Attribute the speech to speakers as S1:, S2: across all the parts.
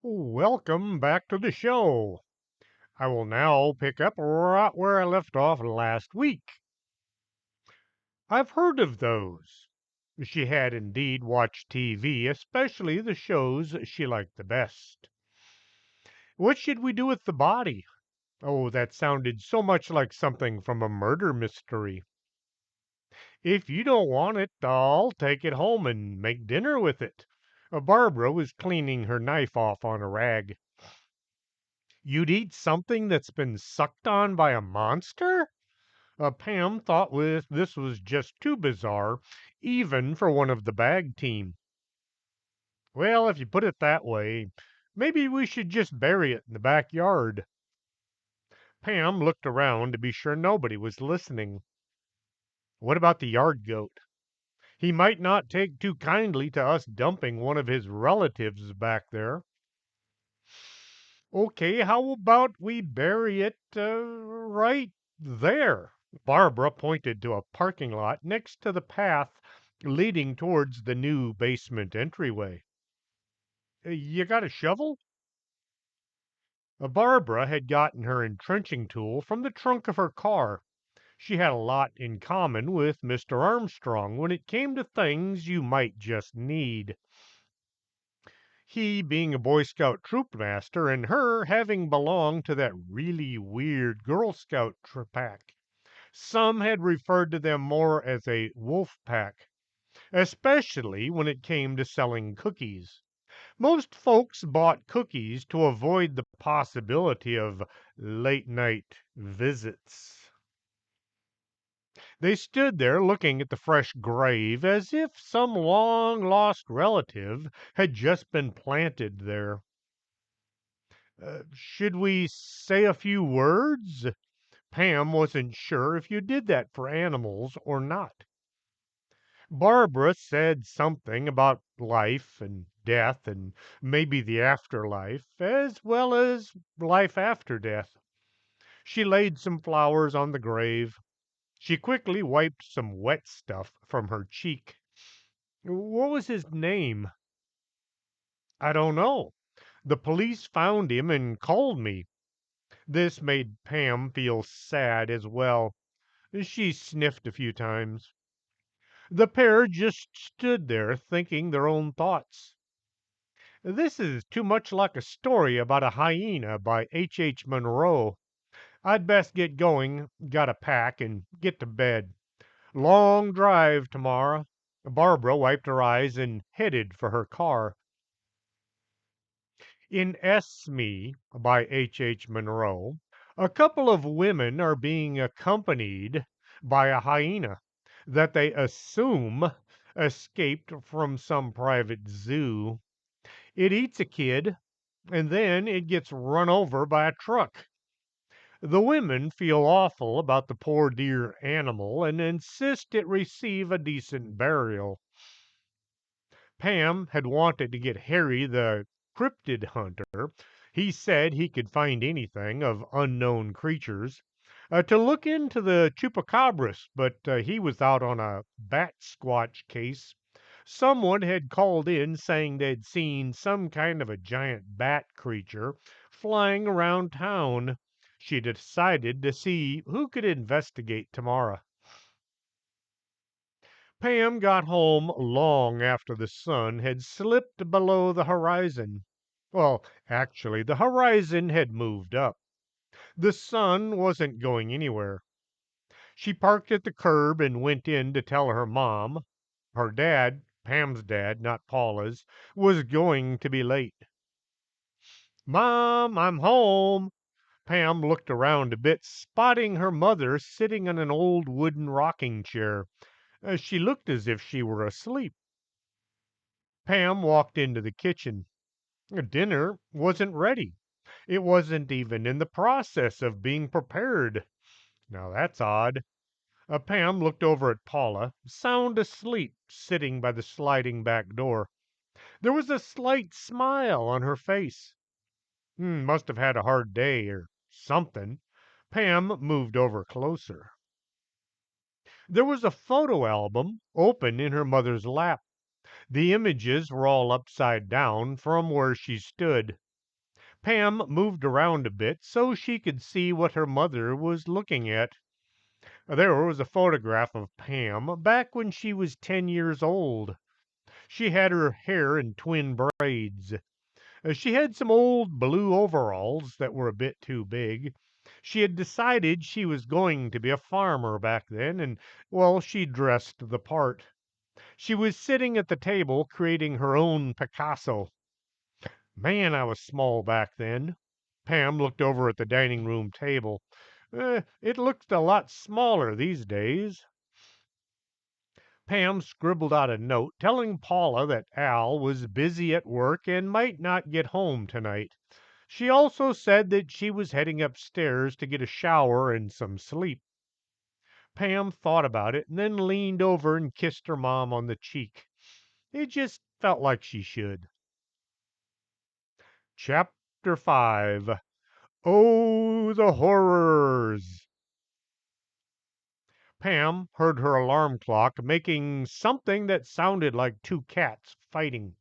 S1: Welcome back to the show. I will now pick up right where I left off last week. I've heard of those. She had indeed watched TV, especially the shows she liked the best. What should we do with the body? Oh, that sounded so much like something from a murder mystery. If you don't want it, I'll take it home and make dinner with it. Barbara was cleaning her knife off on a rag. You'd eat something that's been sucked on by a monster? Pam thought this was just too bizarre, even for one of the bag team. Well, if you put it that way, maybe we should just bury it in the backyard. Pam looked around to be sure nobody was listening. What about the yard goat? He might not take too kindly to us dumping one of his relatives back there. Okay, how about we bury it right there? Barbara pointed to a parking lot next to the path leading towards the new basement entryway. You got a shovel? Barbara had gotten her entrenching tool from the trunk of her car. She had a lot in common with Mr. Armstrong when it came to things you might just need. He being a Boy Scout troop master and her having belonged to that really weird Girl Scout pack. Some had referred to them more as a wolf pack, especially when it came to selling cookies. Most folks bought cookies to avoid the possibility of late night visits. They stood there looking at the fresh grave as if some long lost relative had just been planted there. Should we say a few words? Pam wasn't sure if you did that for animals or not. Barbara said something about life and death and maybe the afterlife, as well as life after death. She laid some flowers on the grave. She quickly wiped some wet stuff from her cheek. What was his name? I don't know. The police found him and called me. This made Pam feel sad as well. She sniffed a few times. The pair just stood there thinking their own thoughts. This is too much like a story about a hyena by H. Munro. I'd best get going, gotta pack, and get to bed. Long drive tomorrow. Barbara wiped her eyes and headed for her car. In Esme by H. Munro, a couple of women are being accompanied by a hyena that they assume escaped from some private zoo. It eats a kid, and then it gets run over by a truck. The women feel awful about the poor dear animal and insist it receive a decent burial. Pam had wanted to get Harry the cryptid hunter. He said he could find anything of unknown creatures. To look into the chupacabras, but he was out on a bat squatch case. Someone had called in saying they'd seen some kind of a giant bat creature flying around town. She decided to see who could investigate tomorrow. Pam got home long after the sun had slipped below the horizon. Well, actually, the horizon had moved up. The sun wasn't going anywhere. She parked at the curb and went in to tell her mom. Her dad, Pam's dad, not Paula's, was going to be late. Mom, I'm home. Pam looked around a bit, spotting her mother sitting in an old wooden rocking chair. She looked as if she were asleep. Pam walked into the kitchen. Dinner wasn't ready. It wasn't even in the process of being prepared. Now that's odd. Pam looked over at Paula, sound asleep, sitting by the sliding back door. There was a slight smile on her face. Must have had a hard day or something. Pam moved over closer. There was a photo album open in her mother's lap. The images were all upside down from where she stood. Pam moved around a bit so she could see what her mother was looking at. There was a photograph of Pam back when she was 10 years old. She had her hair in twin braids. She had some old blue overalls that were a bit too big. She had decided she was going to be a farmer back then, and, well, she dressed the part. She was sitting at the table creating her own Picasso. Man, I was small back then. Pam looked over at the dining room table. It looks a lot smaller these days. Pam scribbled out a note telling Paula that Al was busy at work and might not get home tonight. She also said that she was heading upstairs to get a shower and some sleep. Pam thought about it and then leaned over and kissed her mom on the cheek. It just felt like she should. Chapter 5. Oh, the horrors! Pam heard her alarm clock making something that sounded like two cats fighting.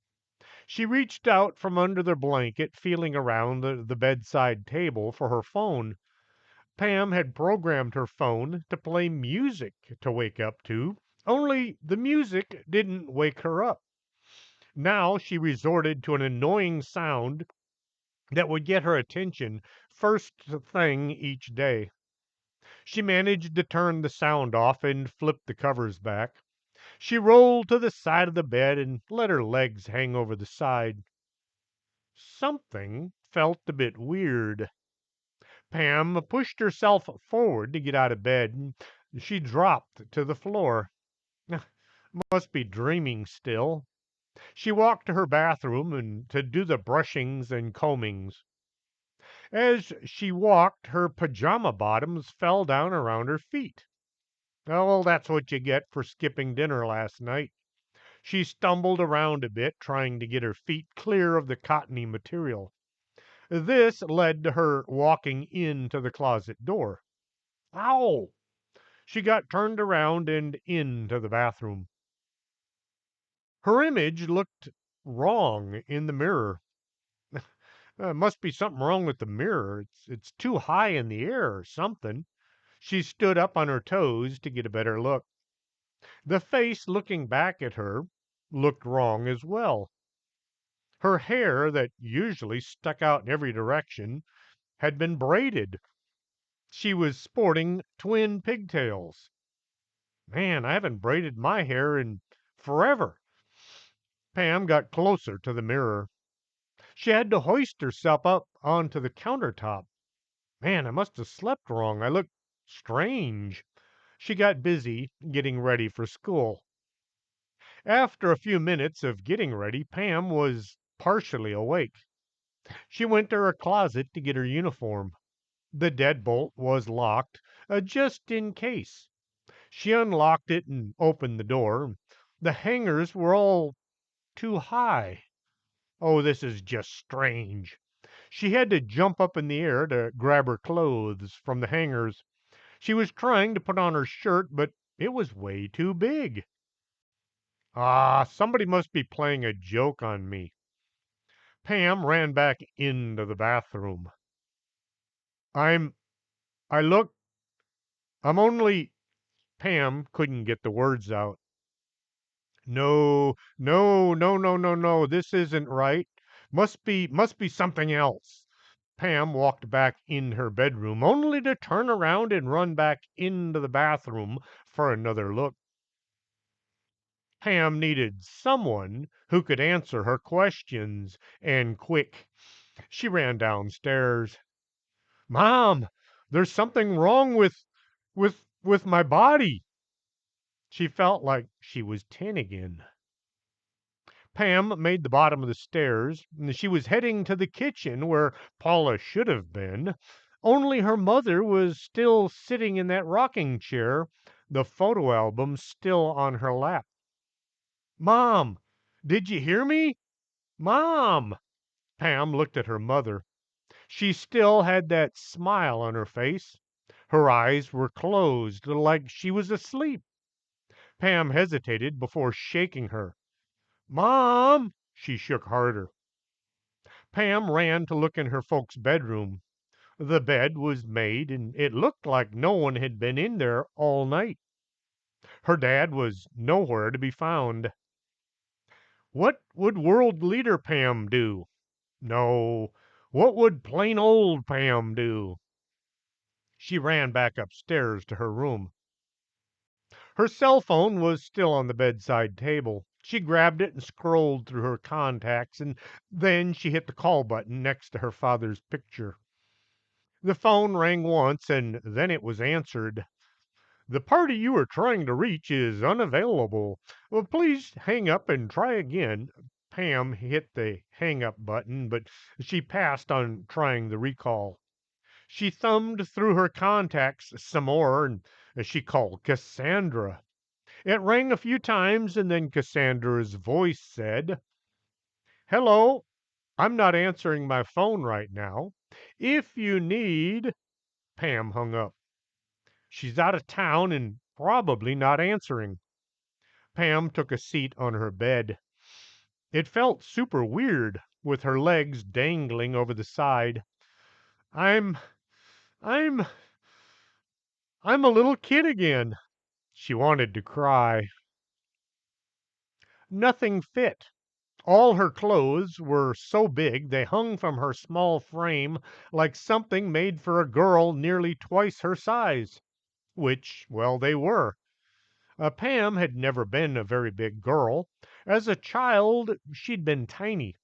S1: She reached out from under the blanket, feeling around the bedside table for her phone. Pam had programmed her phone to play music to wake up to, only the music didn't wake her up. Now she resorted to an annoying sound that would get her attention first thing each day. She managed to turn the sound off and flip the covers back. She rolled to the side of the bed and let her legs hang over the side. Something felt a bit weird. Pam pushed herself forward to get out of bed, and she dropped to the floor. Must be dreaming still. She walked to her bathroom and to do the brushings and combings. As she walked, her pajama bottoms fell down around her feet. Oh, well, that's what you get for skipping dinner last night. She stumbled around a bit, trying to get her feet clear of the cottony material. This led to her walking into the closet door. Ow! She got turned around and into the bathroom. Her image looked wrong in the mirror. Must be something wrong with the mirror. It's too high in the air or something. She stood up on her toes to get a better look. The face looking back at her looked wrong as well. Her hair, that usually stuck out in every direction, had been braided. She was sporting twin pigtails. Man, I haven't braided my hair in forever. Pam got closer to the mirror. She had to hoist herself up onto the countertop. Man, I must have slept wrong. I look strange. She got busy getting ready for school. After a few minutes of getting ready, Pam was partially awake. She went to her closet to get her uniform. The deadbolt was locked, just in case. She unlocked it and opened the door. The hangers were all too high. Oh, this is just strange. She had to jump up in the air to grab her clothes from the hangers. She was trying to put on her shirt, but it was way too big. Ah, somebody must be playing a joke on me. Pam ran back into the bathroom. I'm, I look, I'm only, Pam couldn't get the words out. No, no, no, no, no, no, this isn't right. Must be something else. Pam walked back in her bedroom, only to turn around and run back into the bathroom for another look. Pam needed someone who could answer her questions, and quick. She ran downstairs. Mom, there's something wrong with my body. She felt like she was 10 again. Pam made the bottom of the stairs. She was heading to the kitchen where Paula should have been, only her mother was still sitting in that rocking chair, the photo album still on her lap. Mom, did you hear me? Mom! Pam looked at her mother. She still had that smile on her face. Her eyes were closed like she was asleep. Pam hesitated before shaking her. Mom! She shook harder. Pam ran to look in her folks' bedroom. The bed was made, and it looked like no one had been in there all night. Her dad was nowhere to be found. What would world leader Pam do? No, what would plain old Pam do? She ran back upstairs to her room. Her cell phone was still on the bedside table. She grabbed it and scrolled through her contacts, and then she hit the call button next to her father's picture. The phone rang once, and then it was answered. The party you are trying to reach is unavailable. Well, please hang up and try again. Pam hit the hang up button, but she passed on trying the recall. She thumbed through her contacts some more, and she called Cassandra. It rang a few times, and then Cassandra's voice said, Hello, I'm not answering my phone right now. If you need. Pam hung up. She's out of town and probably not answering. Pam took a seat on her bed. It felt super weird with her legs dangling over the side. I'm I'm I'm a little kid again. She wanted to cry. Nothing fit. All her clothes were so big they hung from her small frame like something made for a girl nearly twice her size. Which, well, they were. Pam had never been a very big girl. As a child, she'd been tiny.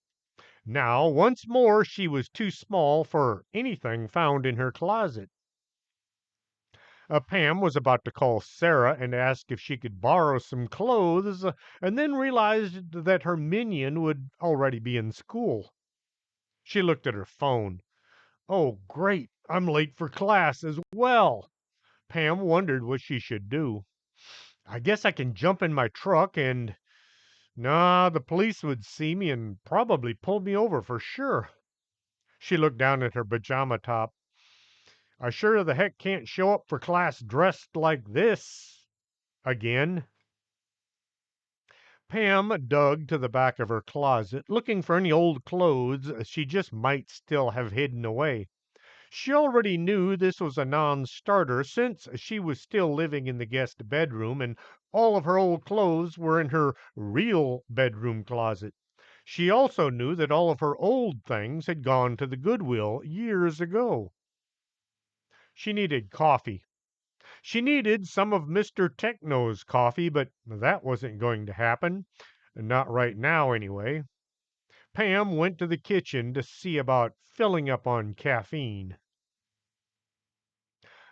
S1: Now, once more, she was too small for anything found in her closet. Pam was about to call Sarah and ask if she could borrow some clothes, and then realized that her minion would already be in school. She looked at her phone. Oh, great! I'm late for class as well. Pam wondered what she should do. I guess I can jump in my truck and. Nah, the police would see me and probably pull me over for sure. She looked down at her pajama top. I sure the heck can't show up for class dressed like this again. Pam dug to the back of her closet, looking for any old clothes she just might still have hidden away. She already knew this was a non-starter since she was still living in the guest bedroom and all of her old clothes were in her real bedroom closet. She also knew that all of her old things had gone to the Goodwill years ago. She needed coffee. She needed some of Mr. Techno's coffee, but that wasn't going to happen. Not right now, anyway. Pam went to the kitchen to see about filling up on caffeine.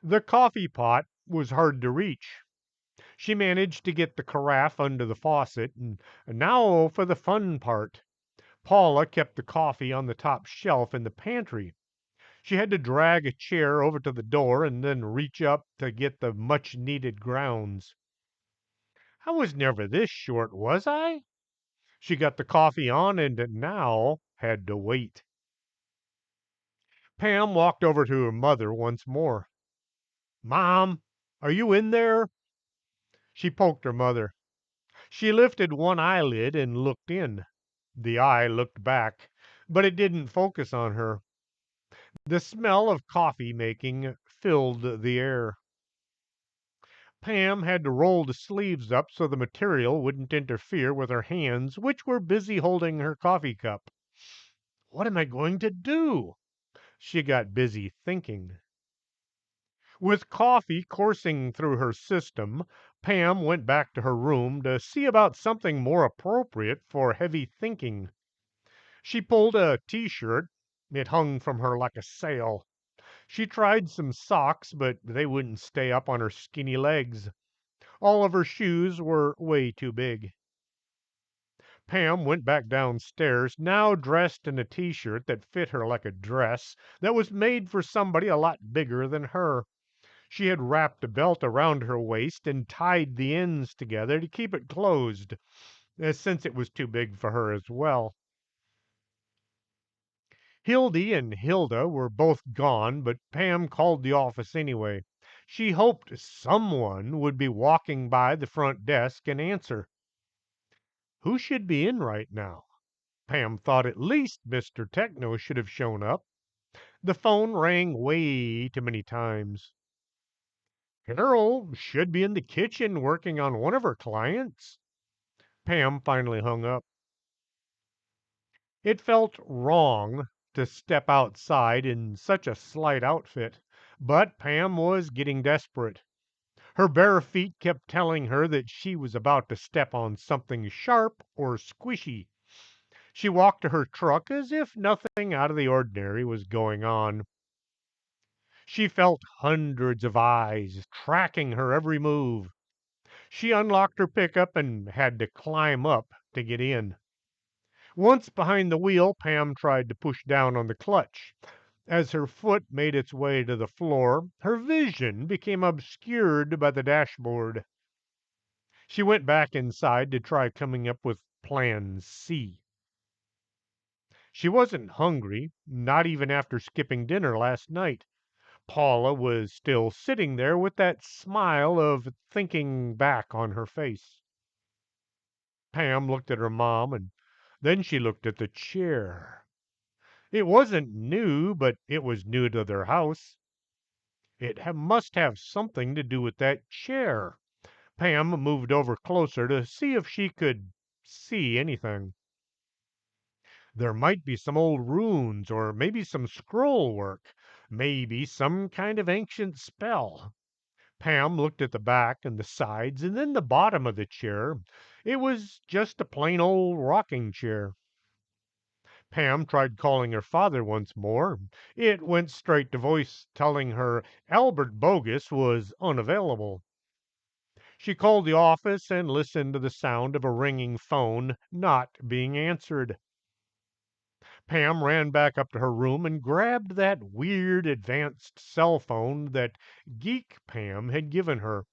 S1: The coffee pot was hard to reach. She managed to get the carafe under the faucet, and now for the fun part. Paula kept the coffee on the top shelf in the pantry. She had to drag a chair over to the door and then reach up to get the much needed grounds. I was never this short, was I? She got the coffee on and now had to wait. Pam walked over to her mother once more. Mom, are you in there? She poked her mother. She lifted one eyelid and looked in. The eye looked back, but it didn't focus on her. The smell of coffee making filled the air. Pam had to roll the sleeves up so the material wouldn't interfere with her hands, which were busy holding her coffee cup. What am I going to do? She got busy thinking. With coffee coursing through her system, Pam went back to her room to see about something more appropriate for heavy thinking. She pulled a t-shirt. It hung from her like a sail. She tried some socks, but they wouldn't stay up on her skinny legs. All of her shoes were way too big. Pam went back downstairs, now dressed in a t-shirt that fit her like a dress that was made for somebody a lot bigger than her. She had wrapped a belt around her waist and tied the ends together to keep it closed, since it was too big for her as well. Hildy and Hilda were both gone, but Pam called the office anyway. She hoped someone would be walking by the front desk and answer. Who should be in right now? Pam thought at least Mr. Techno should have shown up. The phone rang way too many times. Carol should be in the kitchen working on one of her clients. Pam finally hung up. It felt wrong to step outside in such a slight outfit, but Pam was getting desperate. Her bare feet kept telling her that she was about to step on something sharp or squishy. She walked to her truck as if nothing out of the ordinary was going on. She felt hundreds of eyes tracking her every move. She unlocked her pickup and had to climb up to get in. Once behind the wheel, Pam tried to push down on the clutch. As her foot made its way to the floor, her vision became obscured by the dashboard. She went back inside to try coming up with Plan C. She wasn't hungry, not even after skipping dinner last night. Paula was still sitting there with that smile of thinking back on her face. Pam looked at her mom and then she looked at the chair. It wasn't new, but it was new to their house. Must have something to do with that chair. Pam moved over closer to see if she could see anything. There might be some old runes, or maybe some scroll work, maybe some kind of ancient spell. Pam looked at the back and the sides and then the bottom of the chair. It was just a plain old rocking chair. Pam tried calling her father once more. It went straight to voice telling her Albert Bogus was unavailable. She called the office and listened to the sound of a ringing phone not being answered. Pam ran back up to her room and grabbed that weird advanced cell phone that Geek Pam had given her.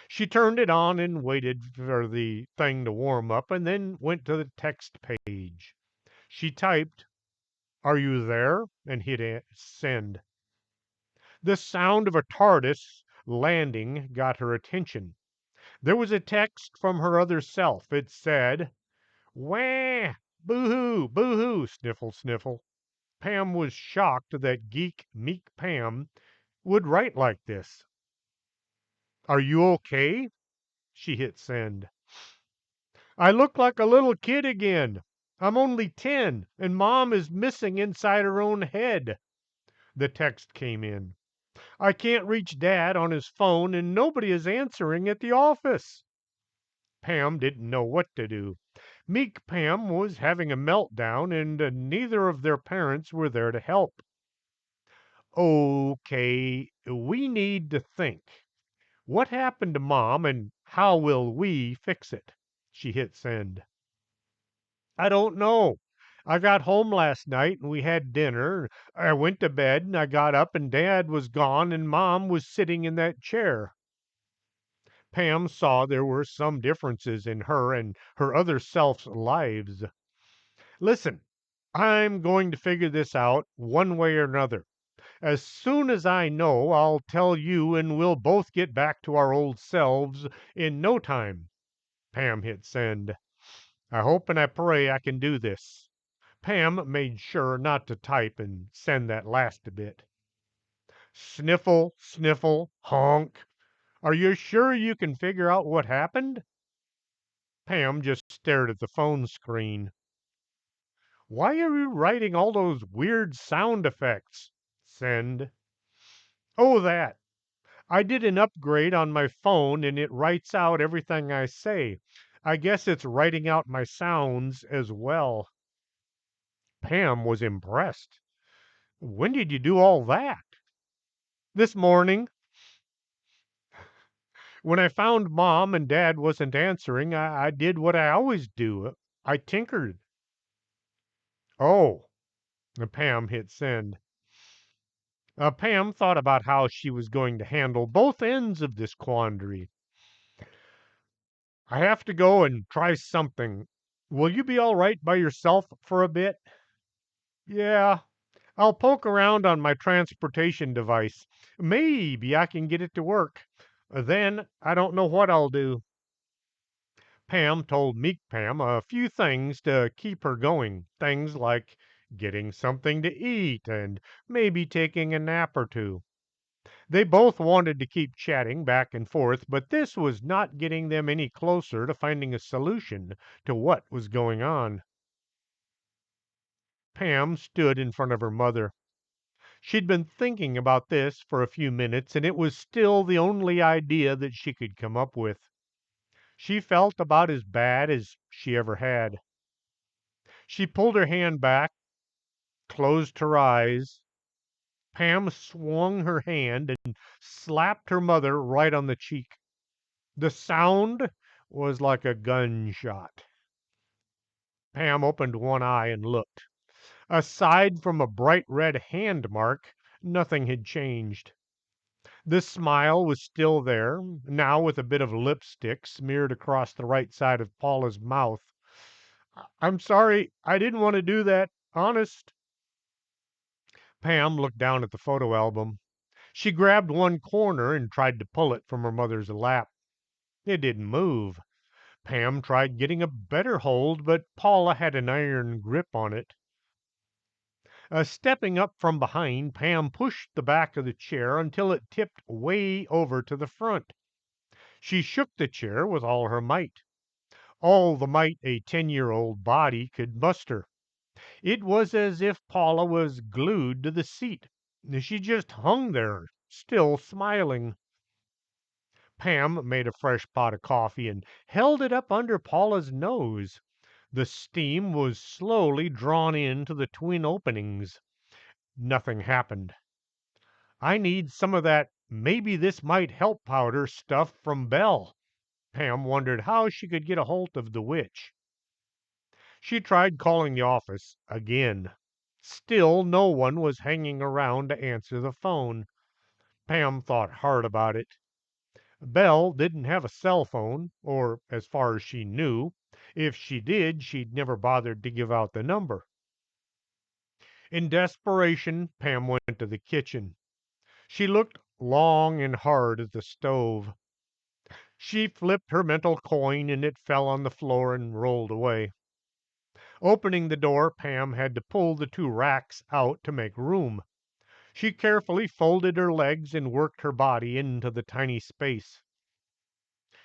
S1: She turned it on and waited for the thing to warm up and then went to the text page. She typed, "Are you there?" and hit send. The sound of a TARDIS landing got her attention. There was a text from her other self. It said, "Wah! Boo-hoo! Boo-hoo!" Sniffle, sniffle. Pam was shocked that Geek Meek Pam would write like this. "Are you okay?" She hit send. "I look like a little kid again. I'm only 10, and Mom is missing inside her own head." The text came in. "I can't reach Dad on his phone, and nobody is answering at the office." Pam didn't know what to do. Meek Pam was having a meltdown, and neither of their parents were there to help. "Okay, we need to think. What happened to Mom, and how will we fix it?" She hit send. "I don't know. I got home last night and we had dinner. I went to bed and I got up and Dad was gone and Mom was sitting in that chair." Pam saw there were some differences in her and her other self's lives. "Listen, I'm going to figure this out one way or another. As soon as I know, I'll tell you and we'll both get back to our old selves in no time." Pam hit send. "I hope and I pray I can do this." Pam made sure not to type and send that last bit. "Sniffle, sniffle, honk. Are you sure you can figure out what happened?" Pam just stared at the phone screen. "Why are you writing all those weird sound effects?" Send. "Oh, that. I did an upgrade on my phone and it writes out everything I say. I guess it's writing out my sounds as well." Pam was impressed. "When did you do all that?" "This morning. When I found Mom and Dad wasn't answering, I did what I always do. I tinkered." "Oh." Pam hit send. Pam thought about how she was going to handle both ends of this quandary. "I have to go and try something. Will you be all right by yourself for a bit?" "Yeah, I'll poke around on my transportation device. Maybe I can get it to work. Then I don't know what I'll do." Pam told Meek Pam a few things to keep her going, things like getting something to eat and maybe taking a nap or two. They both wanted to keep chatting back and forth, but this was not getting them any closer to finding a solution to what was going on. Pam stood in front of her mother. She'd been thinking about this for a few minutes, and it was still the only idea that she could come up with. She felt about as bad as she ever had. She pulled her hand back, closed her eyes. Pam swung her hand and slapped her mother right on the cheek. The sound was like a gunshot. Pam opened one eye and looked. Aside from a bright red hand mark, nothing had changed. The smile was still there, now with a bit of lipstick smeared across the right side of Paula's mouth. I'm sorry, I didn't want to do that, honest. Pam looked down at the photo album. She grabbed one corner and tried to pull it from her mother's lap. It didn't move. Pam tried getting a better hold, but Paula had an iron grip on it. Stepping up from behind, Pam pushed the back of the chair until it tipped way over to the front. She shook the chair with all her might, all the might a 10-year-old body could muster. It was as if Paula was glued to the seat. She just hung there, still smiling. Pam made a fresh pot of coffee and held it up under Paula's nose. The steam was slowly drawn into the twin openings. Nothing happened. I need some of that maybe this might help powder stuff from Belle. Pam wondered how she could get a hold of the witch. She tried calling the office again. Still no one was hanging around to answer the phone. Pam thought hard about it. Belle didn't have a cell phone, or as far as she knew. If she did, she'd never bothered to give out the number. In desperation, Pam went to the kitchen. She looked long and hard at the stove. She flipped her mental coin and it fell on the floor and rolled away. Opening the door, Pam had to pull the two racks out to make room. She carefully folded her legs and worked her body into the tiny space.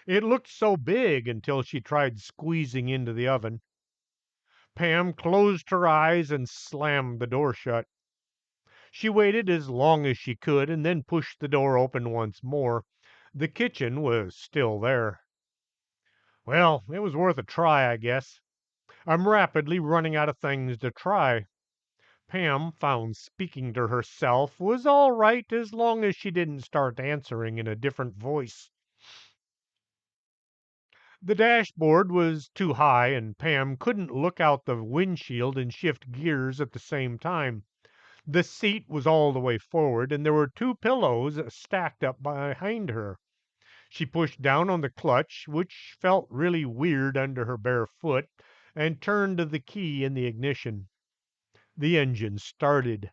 S1: It looked so big until she tried squeezing into the oven. Pam closed her eyes and slammed the door shut. She waited as long as she could and then pushed the door open once more. The kitchen was still there. Well, it was worth a try, I guess. I'm rapidly running out of things to try. Pam found speaking to herself was all right as long as she didn't start answering in a different voice. The dashboard was too high, and Pam couldn't look out the windshield and shift gears at the same time. The seat was all the way forward, and there were two pillows stacked up behind her. She pushed down on the clutch, which felt really weird under her bare foot, and turned the key in the ignition. The engine started.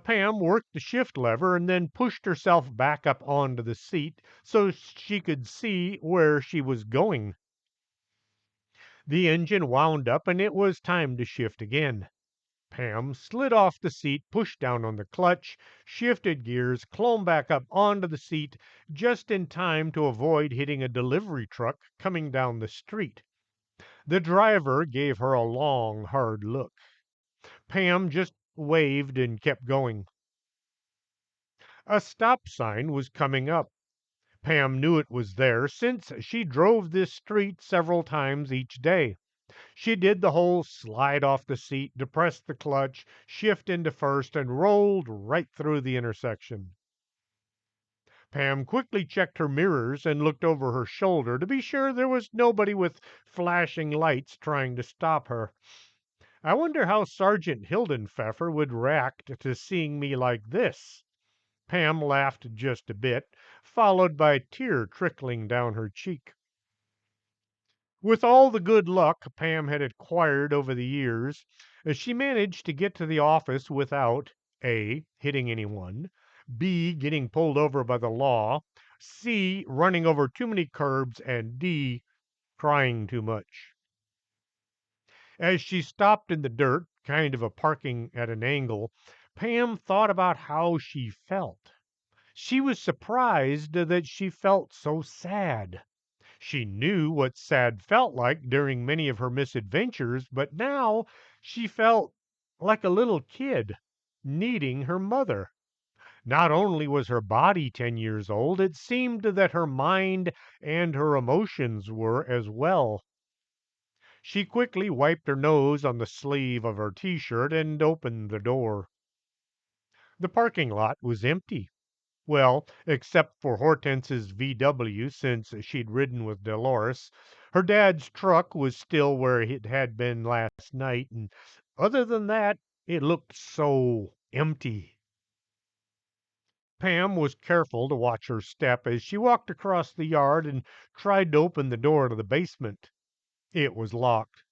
S1: Pam worked the shift lever and then pushed herself back up onto the seat so she could see where she was going. The engine wound up and it was time to shift again. Pam slid off the seat, pushed down on the clutch, shifted gears, clomb back up onto the seat just in time to avoid hitting a delivery truck coming down the street. The driver gave her a long, hard look. Pam just waved and kept going. A stop sign was coming up. Pam knew it was there since she drove this street several times each day. She did the whole slide off the seat, depressed the clutch, shift into first, and rolled right through the intersection. Pam quickly checked her mirrors and looked over her shoulder to be sure there was nobody with flashing lights trying to stop her. I wonder how Sergeant Hildenpfeffer would react to seeing me like this. Pam laughed just a bit, followed by a tear trickling down her cheek. With all the good luck Pam had acquired over the years, she managed to get to the office without A. Hitting anyone, B. Getting pulled over by the law, C. Running over too many curbs, and D. crying too much. As she stopped in the dirt, kind of a parking at an angle, Pam thought about how she felt. She was surprised that she felt so sad. She knew what sad felt like during many of her misadventures, but now she felt like a little kid needing her mother. Not only was her body 10 years old, it seemed that her mind and her emotions were as well. She quickly wiped her nose on the sleeve of her t-shirt and opened the door. The parking lot was empty. Well, except for Hortense's VW, since she'd ridden with Dolores. Her dad's truck was still where it had been last night, and other than that, it looked so empty. Pam was careful to watch her step as she walked across the yard and tried to open the door to the basement. It was locked.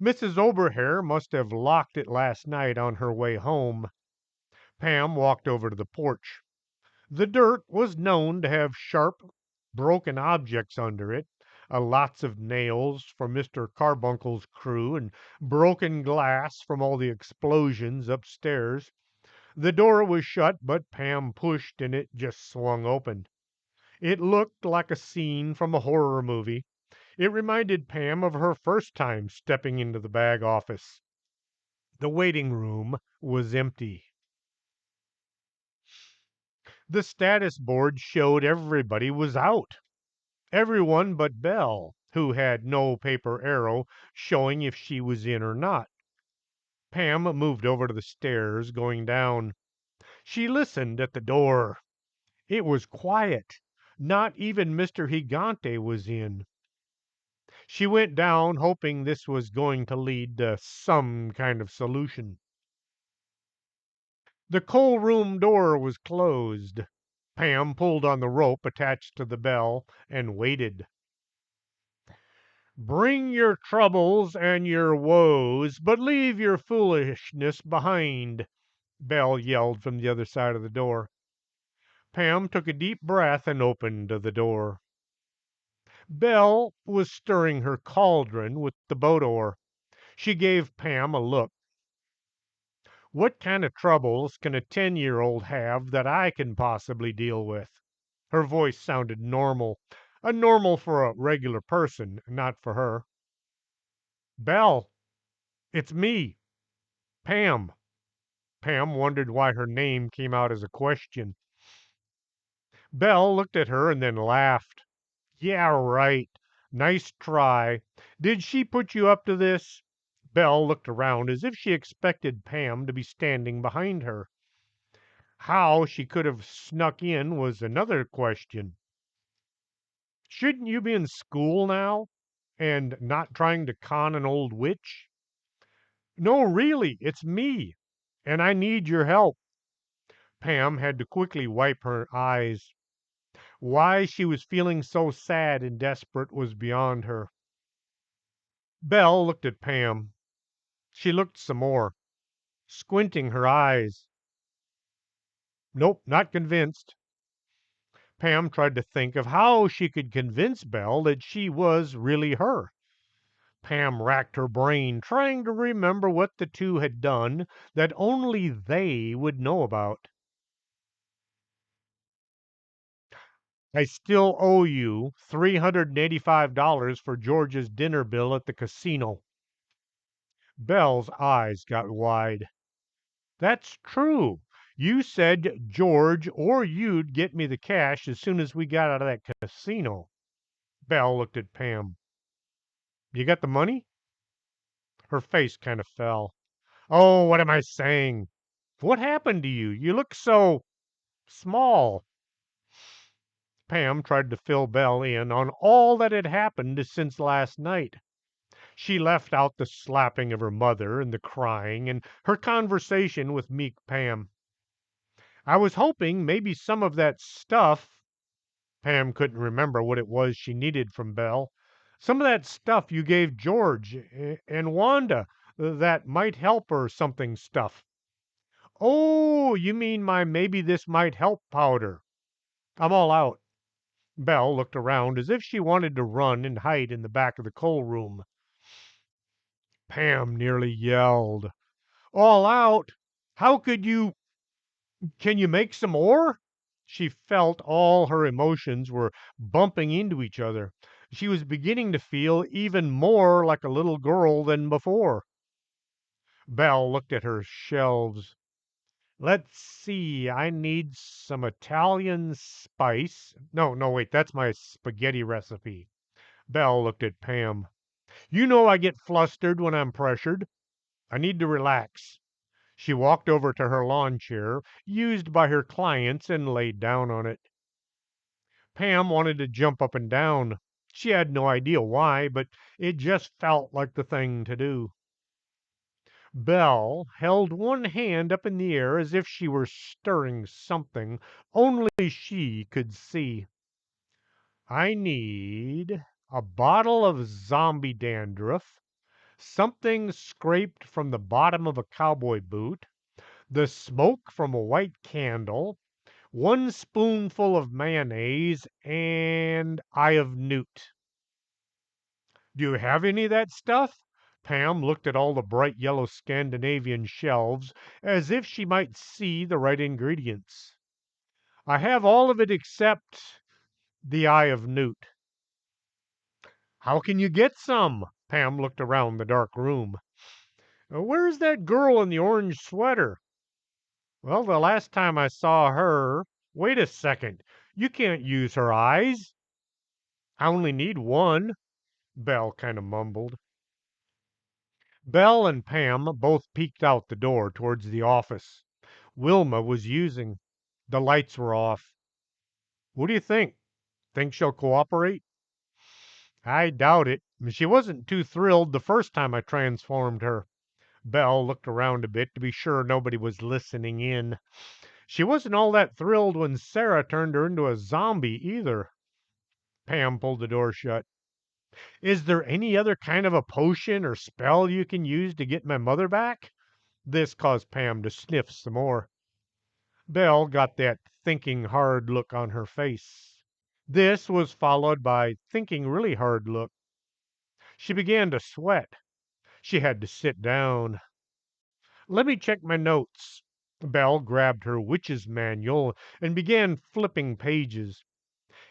S1: Mrs. Oberhair must have locked it last night on her way home. Pam walked over to the porch. The dirt was known to have sharp, broken objects under it, lots of nails from Mr. Carbuncle's crew, and broken glass from all the explosions upstairs. The door was shut, but Pam pushed and it just swung open. It looked like a scene from a horror movie. It reminded Pam of her first time stepping into the bag office. The waiting room was empty. The status board showed everybody was out. Everyone but Belle, who had no paper arrow showing if she was in or not. Pam moved over to the stairs, going down. She listened at the door. It was quiet. Not even Mr. Gigante was in. She went down, hoping this was going to lead to some kind of solution. The coal room door was closed. Pam pulled on the rope attached to the bell and waited. Bring your troubles and your woes, but leave your foolishness behind, Belle yelled from the other side of the door. Pam took a deep breath and opened the door. Belle was stirring her cauldron with the boat oar. She gave Pam a look. What kind of troubles can a 10-year-old have that I can possibly deal with? Her voice sounded normal. Normal for a regular person, not for her. Belle, it's me, Pam. Pam wondered why her name came out as a question. Belle looked at her and then laughed. Yeah, right. Nice try. Did she put you up to this? Belle looked around as if she expected Pam to be standing behind her. How she could have snuck in was another question. Shouldn't you be in school now and not trying to con an old witch? No, really, it's me, and I need your help. Pam had to quickly wipe her eyes. Why she was feeling so sad and desperate was beyond her. Belle looked at Pam. She looked some more, squinting her eyes. Nope, not convinced. Pam tried to think of how she could convince Belle that she was really her. Pam racked her brain, trying to remember what the two had done that only they would know about. I still owe you $385 for George's dinner bill at the casino. Belle's eyes got wide. That's true. You said George or you'd get me the cash as soon as we got out of that casino. Belle looked at Pam. You got the money? Her face kind of fell. Oh, what am I saying? What happened to you? You look so small. Pam tried to fill Belle in on all that had happened since last night. She left out the slapping of her mother and the crying and her conversation with meek Pam. I was hoping maybe some of that stuff. Pam couldn't remember what it was she needed from Belle. Some of that stuff you gave George and Wanda that might help or something stuff. Oh, you mean my maybe this might help powder. I'm all out. Belle looked around as if she wanted to run and hide in the back of the coal room. Pam nearly yelled. All out? How could you? Can you make some more? She felt all her emotions were bumping into each other. She was beginning to feel even more like a little girl than before. Belle looked at her shelves. Let's see, I need some Italian spice. No, wait, that's my spaghetti recipe. Belle looked at Pam. You know I get flustered when I'm pressured. I need to relax. She walked over to her lawn chair, used by her clients, and laid down on it. Pam wanted to jump up and down. She had no idea why, but it just felt like the thing to do. Belle held one hand up in the air as if she were stirring something only she could see. I need a bottle of zombie dandruff, something scraped from the bottom of a cowboy boot, the smoke from a white candle, one spoonful of mayonnaise, and eye of newt. Do you have any of that stuff? Pam looked at all the bright yellow Scandinavian shelves as if she might see the right ingredients. I have all of it except the eye of newt. How can you get some? Pam looked around the dark room. Where's that girl in the orange sweater? Well, the last time I saw her. Wait a second. You can't use her eyes. I only need one, Belle kind of mumbled. Belle and Pam both peeked out the door towards the office. Wilma was using. The lights were off. What do you think? Think she'll cooperate? I doubt it. She wasn't too thrilled the first time I transformed her. Belle looked around a bit to be sure nobody was listening in. She wasn't all that thrilled when Sarah turned her into a zombie either. Pam pulled the door shut. Is there any other kind of a potion or spell you can use to get my mother back? This caused Pam to sniff some more. Belle got that thinking hard look on her face. This was followed by thinking really hard look. She began to sweat. She had to sit down. Let me check my notes. Belle grabbed her witch's manual and began flipping pages.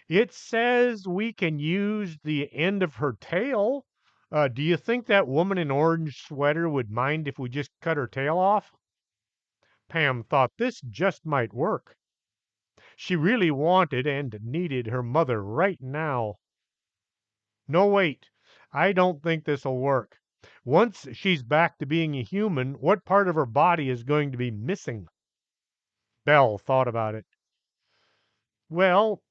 S1: It says we can use the end of her tail. Do you think that woman in orange sweater would mind if we just cut her tail off? Pam thought this just might work. She really wanted and needed her mother right now. No, wait. I don't think this'll work. Once she's back to being a human, what part of her body is going to be missing? Belle thought about it. Well,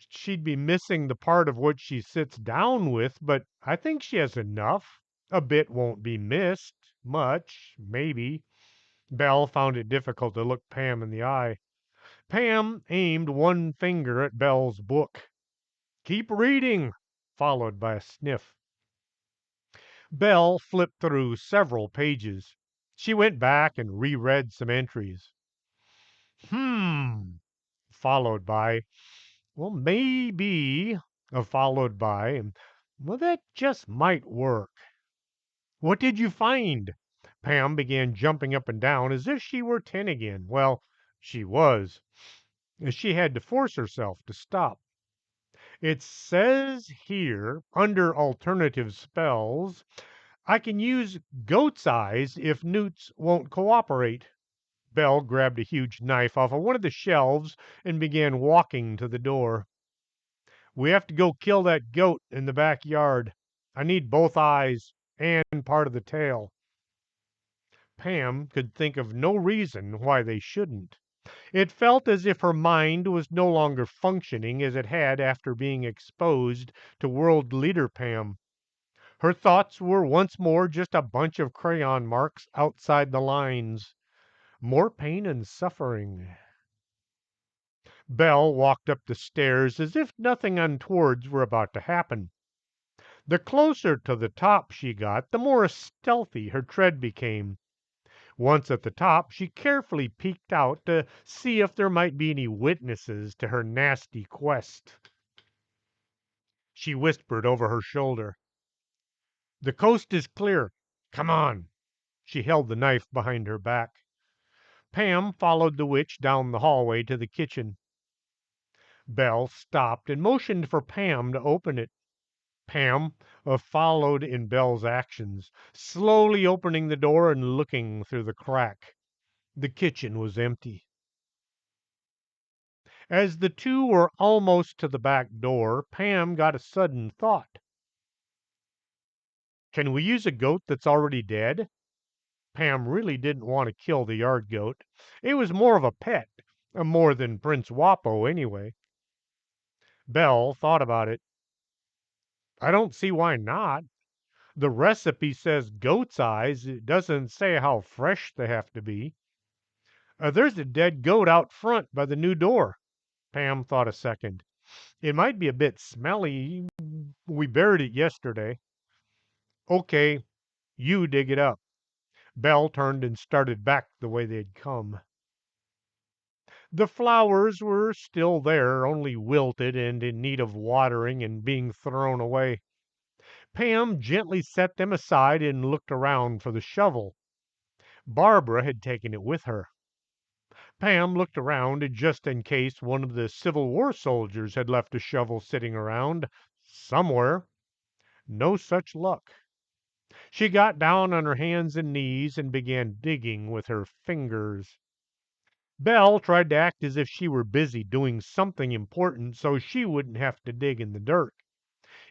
S1: she'd be missing the part of what she sits down with, but I think she has enough. A bit won't be missed. Much, maybe. Belle found it difficult to look Pam in the eye. Pam aimed one finger at Belle's book. Keep reading, followed by a sniff. Belle flipped through several pages. She went back and reread some entries. Hmm, followed by, well, maybe, followed by, well, that just might work. What did you find? Pam began jumping up and down as if she were 10 again. Well, she was. She had to force herself to stop. It says here, under alternative spells, I can use goat's eyes if newts won't cooperate. Belle grabbed a huge knife off of one of the shelves and began walking to the door. We have to go kill that goat in the backyard. I need both eyes and part of the tail. Pam could think of no reason why they shouldn't. It felt as if her mind was no longer functioning as it had after being exposed to world leader Pam. Her thoughts were once more just a bunch of crayon marks outside the lines. More pain and suffering. Belle walked up the stairs as if nothing untoward were about to happen. The closer to the top she got, the more stealthy her tread became. Once at the top, she carefully peeked out to see if there might be any witnesses to her nasty quest. She whispered over her shoulder. The coast is clear. Come on. She held the knife behind her back. Pam followed the witch down the hallway to the kitchen. Belle stopped and motioned for Pam to open it. Pam followed in Belle's actions, slowly opening the door and looking through the crack. The kitchen was empty. As the two were almost to the back door, Pam got a sudden thought. Can we use a goat that's already dead? Pam really didn't want to kill the yard goat. It was more of a pet, more than Prince Wapo anyway. Belle thought about it. I don't see why not. The recipe says goat's eyes. It doesn't say how fresh they have to be. There's a dead goat out front by the new door. Pam thought a second. It might be a bit smelly. We buried it yesterday. Okay, you dig it up. Belle turned and started back the way they'd come. The flowers were still there, only wilted and in need of watering and being thrown away. Pam gently set them aside and looked around for the shovel. Barbara had taken it with her. Pam looked around just in case one of the Civil War soldiers had left a shovel sitting around somewhere. No such luck. She got down on her hands and knees and began digging with her fingers. Belle tried to act as if she were busy doing something important so she wouldn't have to dig in the dirt.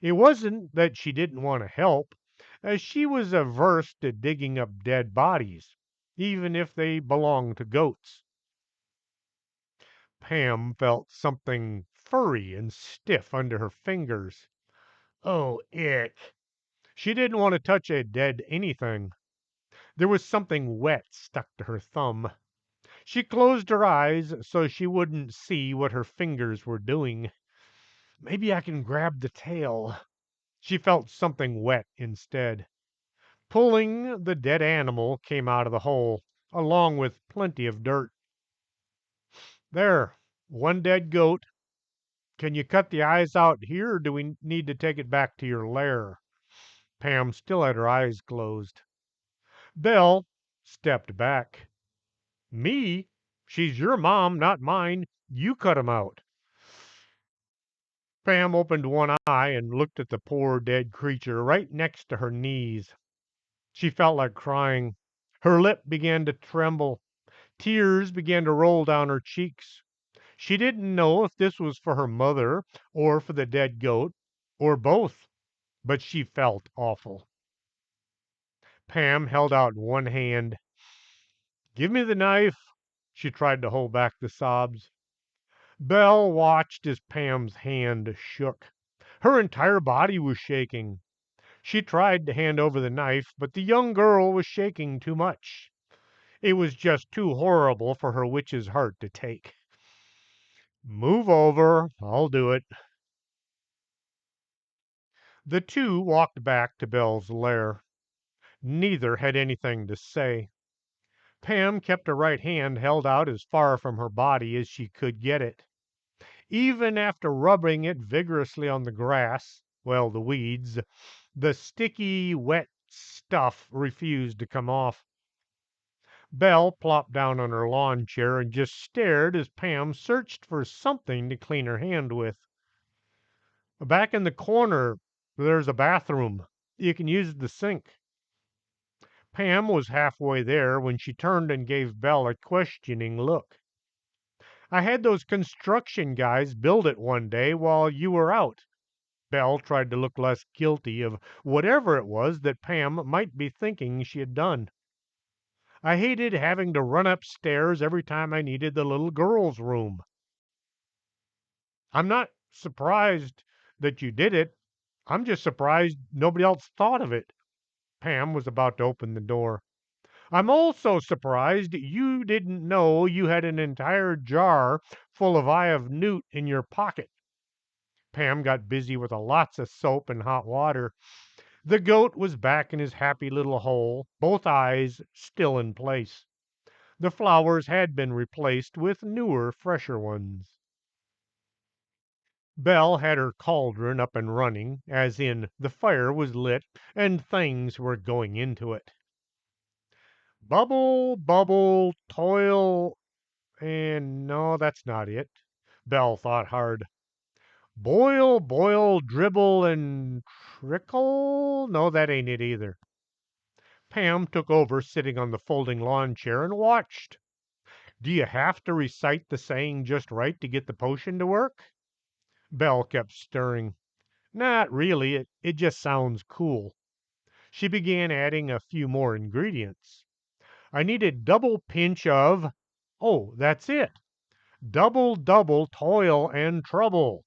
S1: It wasn't that she didn't want to help, as she was averse to digging up dead bodies, even if they belonged to goats. Pam felt something furry and stiff under her fingers. Oh, ick. She didn't want to touch a dead anything. There was something wet stuck to her thumb. She closed her eyes so she wouldn't see what her fingers were doing. Maybe I can grab the tail. She felt something wet instead. Pulling the dead animal came out of the hole, along with plenty of dirt. There, one dead goat. Can you cut the eyes out here, or do we need to take it back to your lair? Pam still had her eyes closed. Belle stepped back. Me? She's your mom, not mine. You cut 'em out. Pam opened one eye and looked at the poor dead creature right next to her knees. She felt like crying. Her lip began to tremble. Tears began to roll down her cheeks. She didn't know if this was for her mother or for the dead goat or both, but she felt awful. Pam held out one hand. Give me the knife. She tried to hold back the sobs. Belle watched as Pam's hand shook. Her entire body was shaking. She tried to hand over the knife, but the young girl was shaking too much. It was just too horrible for her witch's heart to take. Move over. I'll do it. The two walked back to Belle's lair. Neither had anything to say. Pam kept her right hand held out as far from her body as she could get it. Even after rubbing it vigorously on the grass, well, the weeds, the sticky, wet stuff refused to come off. Belle plopped down on her lawn chair and just stared as Pam searched for something to clean her hand with. Back in the corner, there's a bathroom. You can use the sink. Pam was halfway there when she turned and gave Belle a questioning look. I had those construction guys build it one day while you were out. Belle tried to look less guilty of whatever it was that Pam might be thinking she had done. I hated having to run upstairs every time I needed the little girl's room. I'm not surprised that you did it. I'm just surprised nobody else thought of it. Pam was about to open the door. I'm also surprised you didn't know you had an entire jar full of eye of newt in your pocket. Pam got busy with lots of soap and hot water. The goat was back in his happy little hole, both eyes still in place. The flowers had been replaced with newer, fresher ones. Belle had her cauldron up and running, as in the fire was lit and things were going into it. Bubble, bubble, toil, and no, that's not it. Belle thought hard. Boil, boil, dribble, and trickle? No, that ain't it either. Pam took over sitting on the folding lawn chair and watched. Do you have to recite the saying just right to get the potion to work? Belle kept stirring. Not really, it just sounds cool. She began adding a few more ingredients. I need a double pinch of, oh, that's it. Double, double toil and trouble.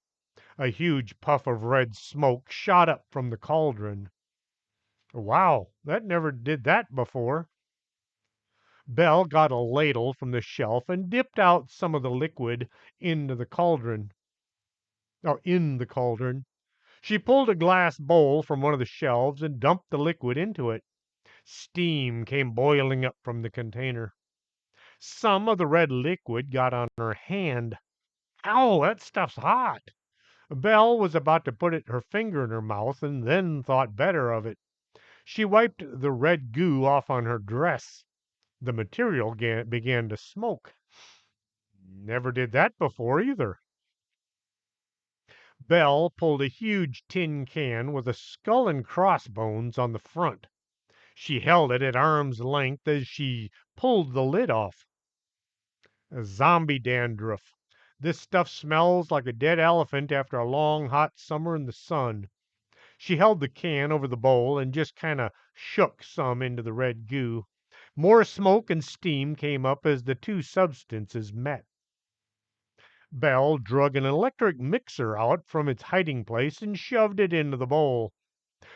S1: A huge puff of red smoke shot up from the cauldron. Wow, that never did that before. Belle got a ladle from the shelf and dipped out some of the liquid into the cauldron. Oh, in the cauldron. She pulled a glass bowl from one of the shelves and dumped the liquid into it. Steam came boiling up from the container. Some of the red liquid got on her hand. Ow, that stuff's hot. Belle was about to put her finger in her mouth and then thought better of it. She wiped the red goo off on her dress. The material began to smoke. Never did that before either. Belle pulled a huge tin can with a skull and crossbones on the front. She held it at arm's length as she pulled the lid off. Zombie dandruff. This stuff smells like a dead elephant after a long hot summer in the sun. She held the can over the bowl and just kind of shook some into the red goo. More smoke and steam came up as the two substances met. Belle drug an electric mixer out from its hiding place and shoved it into the bowl.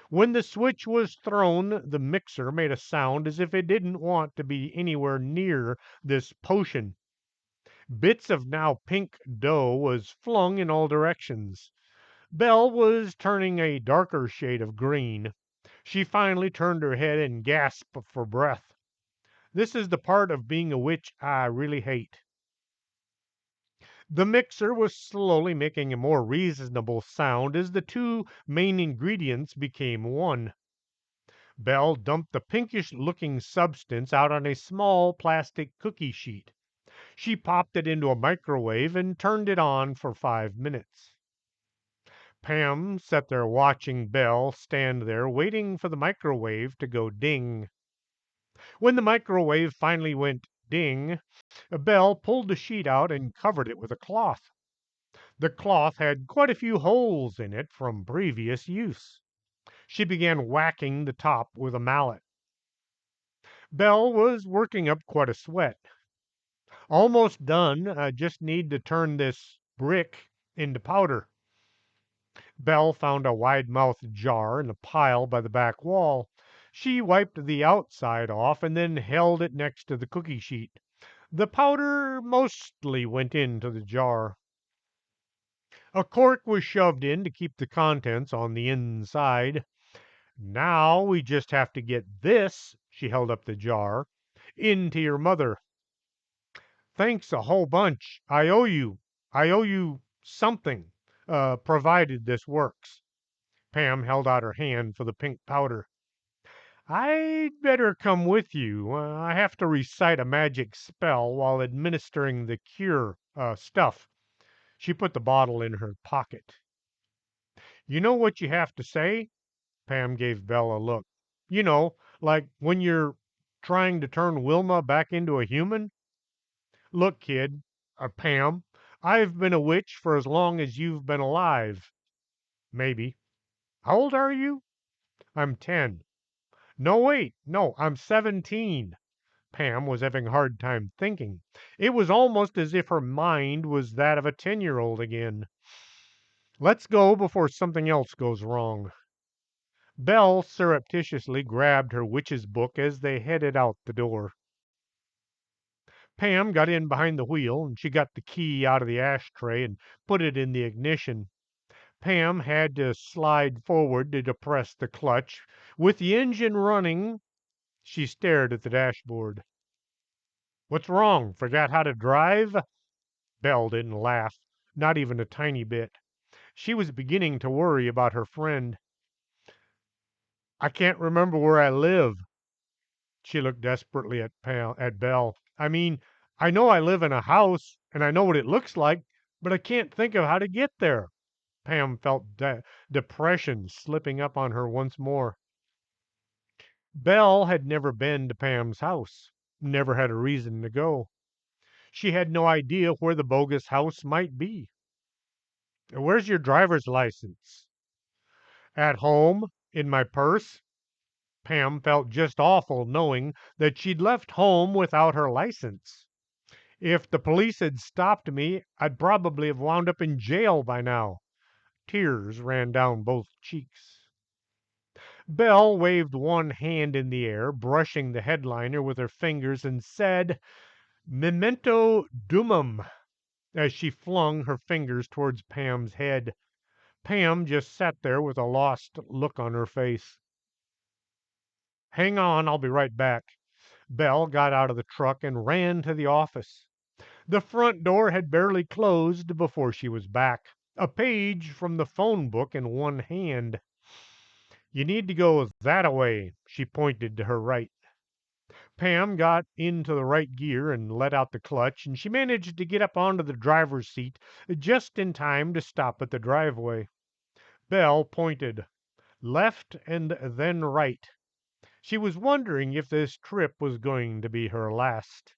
S1: When the switch was thrown, the mixer made a sound as if it didn't want to be anywhere near this potion. Bits of now pink dough was flung in all directions. Belle was turning a darker shade of green. She finally turned her head and gasped for breath. This is the part of being a witch I really hate. The mixer was slowly making a more reasonable sound as the two main ingredients became one. Belle dumped the pinkish looking substance out on a small plastic cookie sheet. She popped it into a microwave and turned it on for 5 minutes. Pam sat there watching Belle stand there waiting for the microwave to go ding. When the microwave finally went ding, Belle pulled the sheet out and covered it with a cloth. The cloth had quite a few holes in it from previous use. She began whacking the top with a mallet. Belle was working up quite a sweat. Almost done. I just need to turn this brick into powder. Belle found a wide-mouthed jar in a pile by the back wall. She wiped the outside off and then held it next to the cookie sheet. The powder mostly went into the jar. A cork was shoved in to keep the contents on the inside. Now we just have to get this, she held up the jar, into your mother. Thanks a whole bunch. I owe you something, provided this works. Pam held out her hand for the pink powder. I'd better come with you. I have to recite a magic spell while administering the cure stuff. She put the bottle in her pocket. You know what you have to say? Pam gave Belle a look. You know, like when you're trying to turn Wilma back into a human? Look, kid, Pam, I've been a witch for as long as you've been alive. Maybe. How old are you? I'm 10. No, wait, no, I'm 17. Pam was having a hard time thinking. It was almost as if her mind was that of a 10-year-old again. Let's go before something else goes wrong. Belle surreptitiously grabbed her witch's book as they headed out the door. Pam got in behind the wheel and she got the key out of the ashtray and put it in the ignition. Pam had to slide forward to depress the clutch. With the engine running, she stared at the dashboard. What's wrong? Forgot how to drive? Belle didn't laugh, not even a tiny bit. She was beginning to worry about her friend. "I can't remember where I live." She looked desperately at Belle. "I mean, I know I live in a house, and I know what it looks like, but I can't think of how to get there." Pam felt depression slipping up on her once more. Belle had never been to Pam's house, never had a reason to go. She had no idea where the bogus house might be. "Where's your driver's license?" "At home, in my purse." Pam felt just awful knowing that she'd left home without her license. If the police had stopped me, I'd probably have wound up in jail by now. Tears ran down both cheeks. Belle waved one hand in the air, brushing the headliner with her fingers, and said, "Memento dumum," as she flung her fingers towards Pam's head. Pam just sat there with a lost look on her face. "Hang on, I'll be right back." Belle got out of the truck and ran to the office. The front door had barely closed before she was back, a page from the phone book in one hand. "You need to go that-a-way," she pointed to her right. Pam got into the right gear and let out the clutch, and she managed to get up onto the driver's seat just in time to stop at the driveway. Belle pointed left and then right. She was wondering if this trip was going to be her last.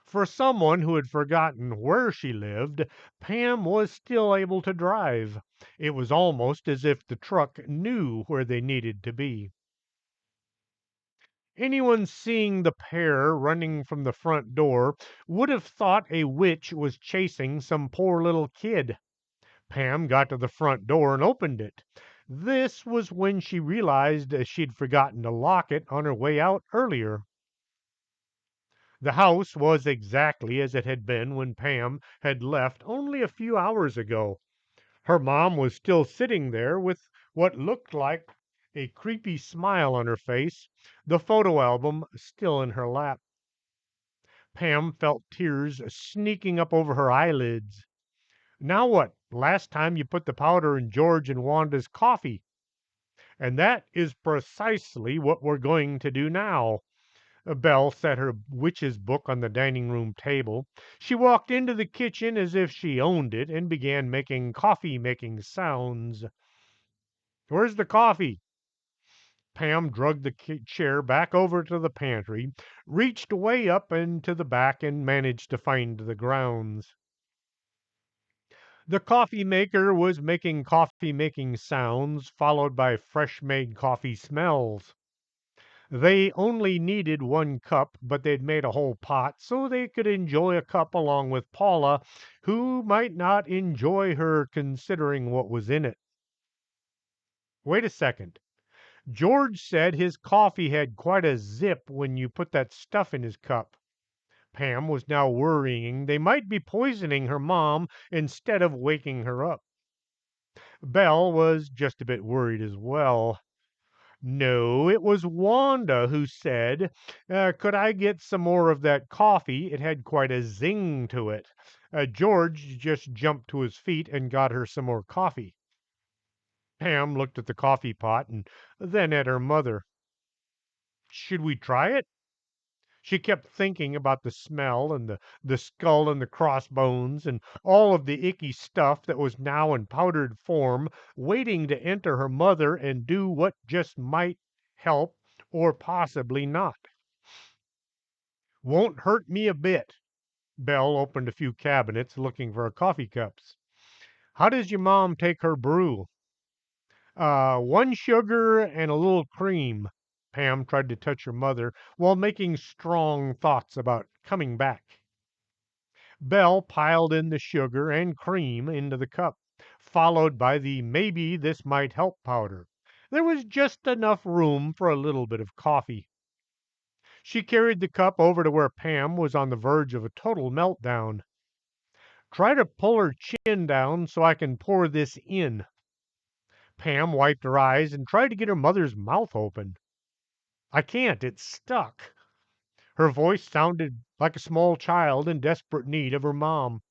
S1: For someone who had forgotten where she lived, Pam was still able to drive. It was almost as if the truck knew where they needed to be. Anyone seeing the pair running from the front door would have thought a witch was chasing some poor little kid. Pam got to the front door and opened it. This was when she realized she'd forgotten to lock it on her way out earlier. The house was exactly as it had been when Pam had left only a few hours ago. Her mom was still sitting there with what looked like a creepy smile on her face, the photo album still in her lap. Pam felt tears sneaking up over her eyelids. "Now what? Last time you put the powder in George and Wanda's coffee." "And that is precisely what we're going to do now." Belle set her witch's book on the dining room table. She walked into the kitchen as if she owned it and began making coffee-making sounds. "Where's the coffee?" Pam dragged the chair back over to the pantry, reached way up into the back, and managed to find the grounds. The coffee maker was making coffee-making sounds, followed by fresh-made coffee smells. They only needed one cup, but they'd made a whole pot, so they could enjoy a cup along with Paula, who might not enjoy her considering what was in it. "Wait a second. George said his coffee had quite a zip when you put that stuff in his cup." Pam was now worrying they might be poisoning her mom instead of waking her up. Belle was just a bit worried as well. "No, it was Wanda who said, could I get some more of that coffee? It had quite a zing to it." George just jumped to his feet and got her some more coffee. Pam looked at the coffee pot and then at her mother. "Should we try it?" She kept thinking about the smell and the skull and the crossbones and all of the icky stuff that was now in powdered form, waiting to enter her mother and do what just might help or possibly not. "Won't hurt me a bit." Belle opened a few cabinets looking for coffee cups. "How does your mom take her brew?" One sugar and a little cream." Pam tried to touch her mother while making strong thoughts about coming back. Belle piled in the sugar and cream into the cup, followed by the maybe this might help powder. There was just enough room for a little bit of coffee. She carried the cup over to where Pam was on the verge of a total meltdown. "Try to pull her chin down so I can pour this in." Pam wiped her eyes and tried to get her mother's mouth open. "I can't, it's stuck." Her voice sounded like a small child in desperate need of her mom.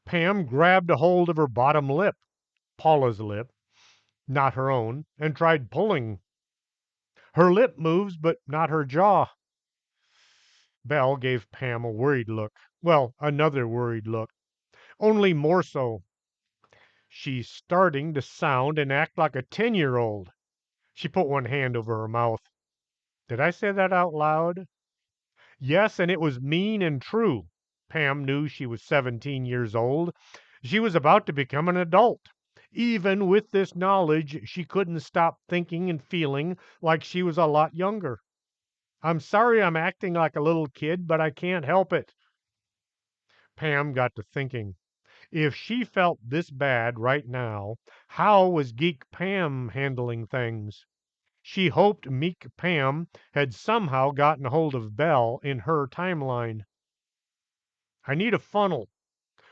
S1: Pam grabbed a hold of her bottom lip, Paula's lip, not her own, and tried pulling. Her lip moves, but not her jaw. Belle gave Pam a worried look. Well, another worried look, only more so. She's starting to sound and act like a 10-year-old. She put one hand over her mouth. Did I say that out loud? Yes, and it was mean and true. Pam knew she was 17 years old. She was about to become an adult. Even with this knowledge, she couldn't stop thinking and feeling like she was a lot younger. I'm sorry I'm acting like a little kid, but I can't help it. Pam got to thinking. If she felt this bad right now, how was Geek Pam handling things? She hoped Meek Pam had somehow gotten hold of Belle in her timeline. I need a funnel.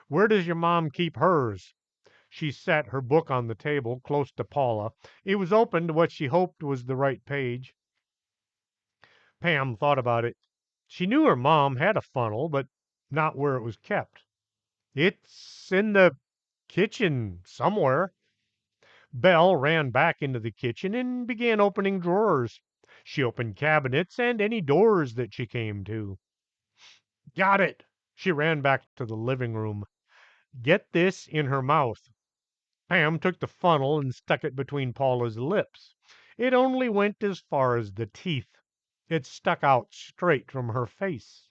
S1: Where does your mom keep hers? She set her book on the table close to Paula. It was open to what she hoped was the right page. Pam thought about it. She knew her mom had a funnel, but not where it was kept. It's in the kitchen somewhere. Belle ran back into the kitchen and began opening drawers. She opened cabinets and any doors that she came to. Got it! She ran back to the living room. Get this in her mouth. Pam took the funnel and stuck it between Paula's lips. It only went as far as the teeth. It stuck out straight from her face.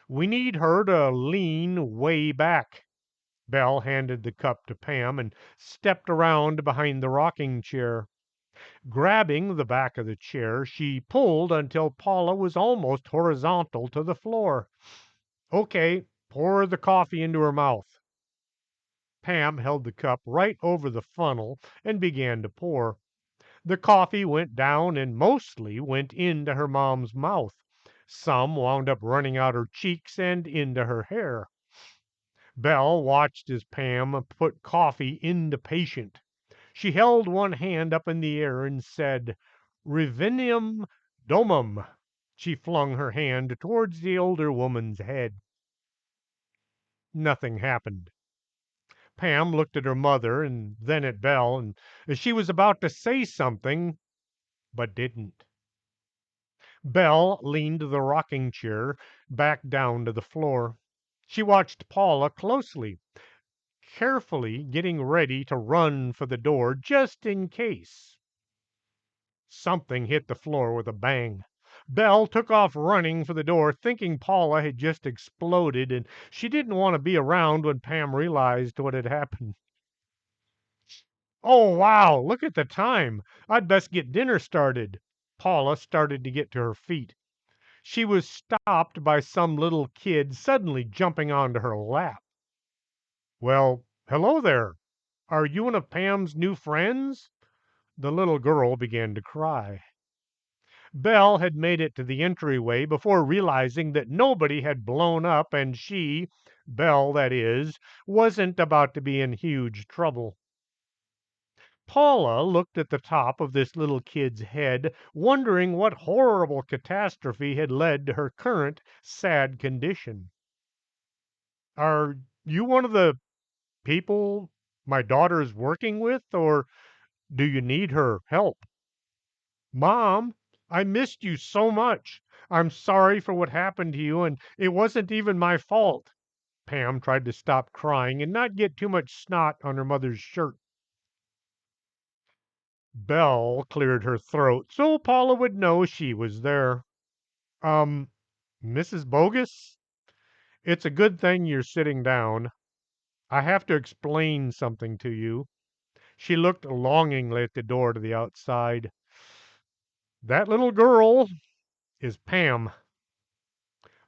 S1: We need her to lean way back. Belle handed the cup to Pam and stepped around behind the rocking chair. Grabbing the back of the chair, she pulled until Paula was almost horizontal to the floor. Okay, pour the coffee into her mouth. Pam held the cup right over the funnel and began to pour. The coffee went down and mostly went into her mom's mouth. Some wound up running out her cheeks and into her hair. Belle watched as Pam put coffee into patient. She held one hand up in the air and said, Revenum domum. She flung her hand towards the older woman's head. Nothing happened. Pam looked at her mother and then at Belle, and she was about to say something, but didn't. Belle leaned the rocking chair back down to the floor. She watched Paula closely, carefully getting ready to run for the door just in case. Something hit the floor with a bang. Belle took off running for the door, thinking Paula had just exploded, and she didn't want to be around when Pam realized what had happened. Oh, wow, look at the time. I'd best get dinner started. Paula started to get to her feet. She was stopped by some little kid suddenly jumping onto her lap. Well, hello there. Are you one of Pam's new friends? The little girl began to cry. Belle had made it to the entryway before realizing that nobody had blown up and she, Belle that is, wasn't about to be in huge trouble. Paula looked at the top of this little kid's head, wondering what horrible catastrophe had led to her current sad condition. Are you one of the people my daughter's working with, or do you need her help? Mom, I missed you so much. I'm sorry for what happened to you, and it wasn't even my fault. Pam tried to stop crying and not get too much snot on her mother's shirt. Belle cleared her throat so Paula would know she was there. Um, Mrs. Bogus, it's a good thing you're sitting down. I have to explain something to you. She looked longingly at the door to the outside. That little girl is Pam.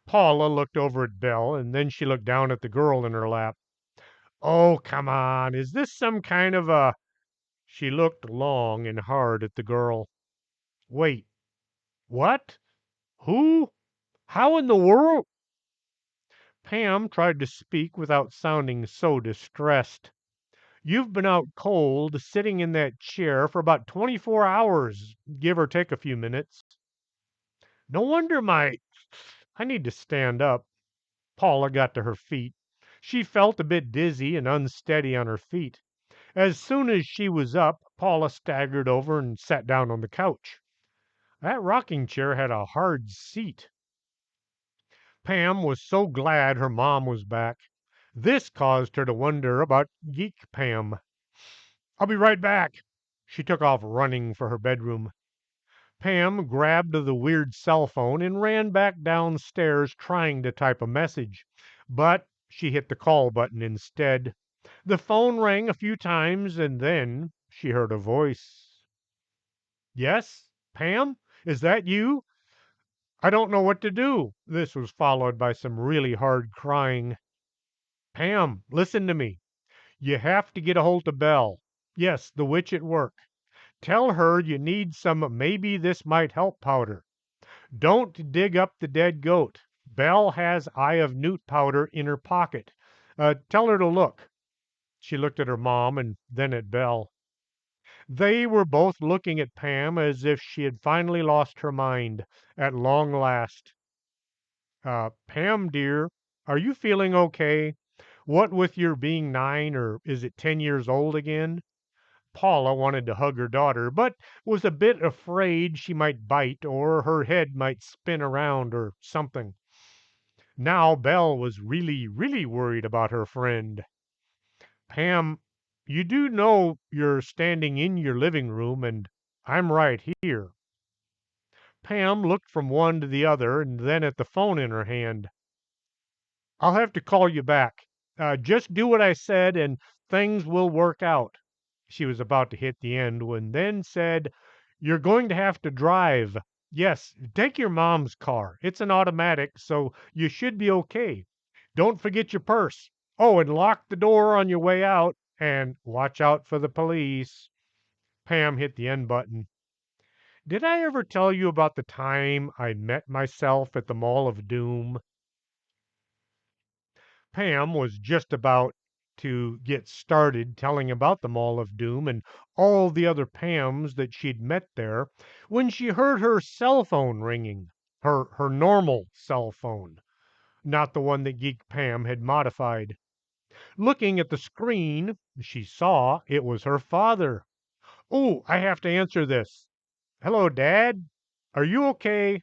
S1: Paula looked over at Belle, and then she looked down at the girl in her lap. Oh, come on. Is this some kind of a... She looked long and hard at the girl. Wait, what? Who? How in the world? Pam tried to speak without sounding so distressed. You've been out cold, sitting in that chair for about 24 hours, give or take a few minutes. No wonder I need to stand up. Paula got to her feet. She felt a bit dizzy and unsteady on her feet. As soon as she was up, Paula staggered over and sat down on the couch. That rocking chair had a hard seat. Pam was so glad her mom was back. This caused her to wonder about Geek Pam. "I'll be right back." She took off running for her bedroom. Pam grabbed the weird cell phone and ran back downstairs trying to type a message. But she hit the call button instead. The phone rang a few times and then she heard a voice. "Yes, Pam? Is that you? I don't know what to do." This was followed by some really hard crying. "Pam, listen to me. You have to get a hold of Belle. Yes, the witch at work. Tell her you need some maybe this might help powder. Don't dig up the dead goat. Belle has eye of newt powder in her pocket. Tell her to look." She looked at her mom and then at Belle. They were both looking at Pam as if she had finally lost her mind at long last. "Pam, dear, are you feeling okay? What with your being 9, or is it 10 years old again?" Paula wanted to hug her daughter, but was a bit afraid she might bite or her head might spin around or something. Now Belle was really, really worried about her friend. "Pam, you do know you're standing in your living room and I'm right here." Pam looked from one to the other and then at the phone in her hand. "I'll have to call you back. Just do what I said and things will work out." She was about to hit the end when then said, "You're going to have to drive. Yes, take your mom's car. It's an automatic, so you should be okay. Don't forget your purse. Oh, and lock the door on your way out and watch out for the police." Pam hit the end button. "Did I ever tell you about the time I met myself at the Mall of Doom?" Pam was just about to get started telling about the Mall of Doom and all the other Pams that she'd met there when she heard her cell phone ringing. Her normal cell phone, not the one that Geek Pam had modified. Looking at the screen, she saw it was her father. "Oh, I have to answer this. Hello, Dad. Are you okay?"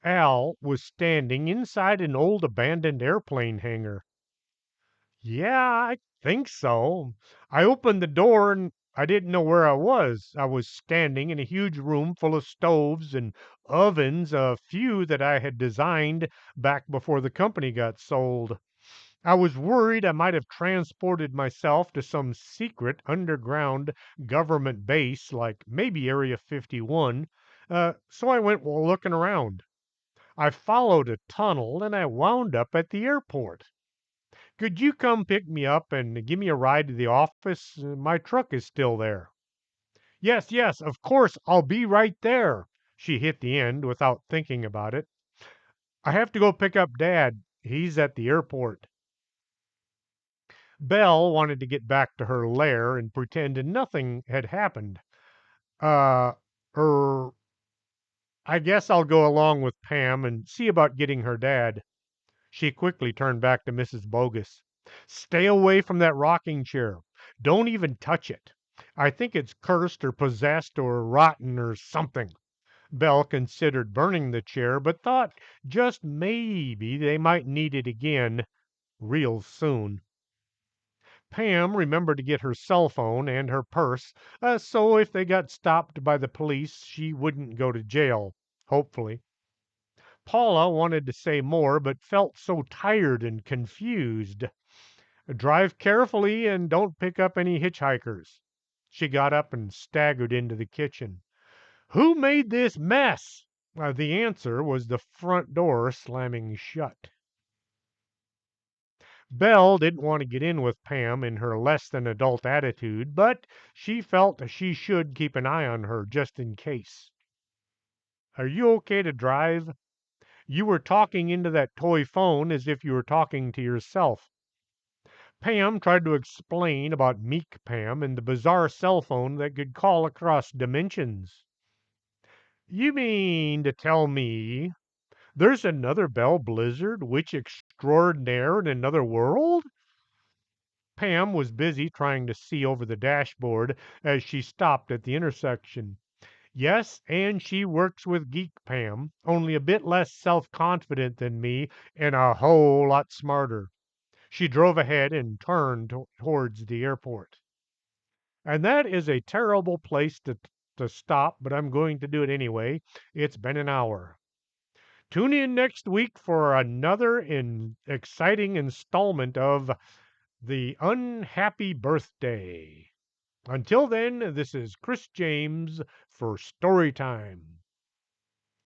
S1: Al was standing inside an old abandoned airplane hangar. "Yeah, I think so. I opened the door and I didn't know where I was. I was standing in a huge room full of stoves and ovens, a few that I had designed back before the company got sold. I was worried I might have transported myself to some secret underground government base, like maybe Area 51, so I went looking around. I followed a tunnel and I wound up at the airport. Could you come pick me up and give me a ride to the office? My truck is still there." "Yes, yes, of course, I'll be right there." She hit the end without thinking about it. "I have to go pick up Dad. He's at the airport." Belle wanted to get back to her lair and pretend nothing had happened. Uh, er, I guess I'll go along with Pam and see about getting her dad." She quickly turned back to Mrs. Bogus. "Stay away from that rocking chair. Don't even touch it. I think it's cursed or possessed or rotten or something." Belle considered burning the chair, but thought just maybe they might need it again real soon. Pam remembered to get her cell phone and her purse, so if they got stopped by the police, she wouldn't go to jail, hopefully. Paula wanted to say more, but felt so tired and confused. "Drive carefully and don't pick up any hitchhikers." She got up and staggered into the kitchen. "Who made this mess?" The answer was the front door slamming shut. Belle didn't want to get in with Pam in her less than adult attitude, but she felt she should keep an eye on her just in case. "Are you okay to drive? You were talking into that toy phone as if you were talking to yourself." Pam tried to explain about Meek Pam and the bizarre cell phone that could call across dimensions. "You mean to tell me there's another Belle Blizzard, witch extraordinaire in another world? Pam was busy trying to see over the dashboard as she stopped at the intersection. Yes, and she works with Geek Pam, only a bit less self confident than me and a whole lot smarter. She drove ahead and turned towards the airport. And that is a terrible place to stop, but I'm going to do it anyway. It's been an hour. Tune in next week for another exciting installment of The Unhappy Birthday. Until then, this is Chris James for Storytime.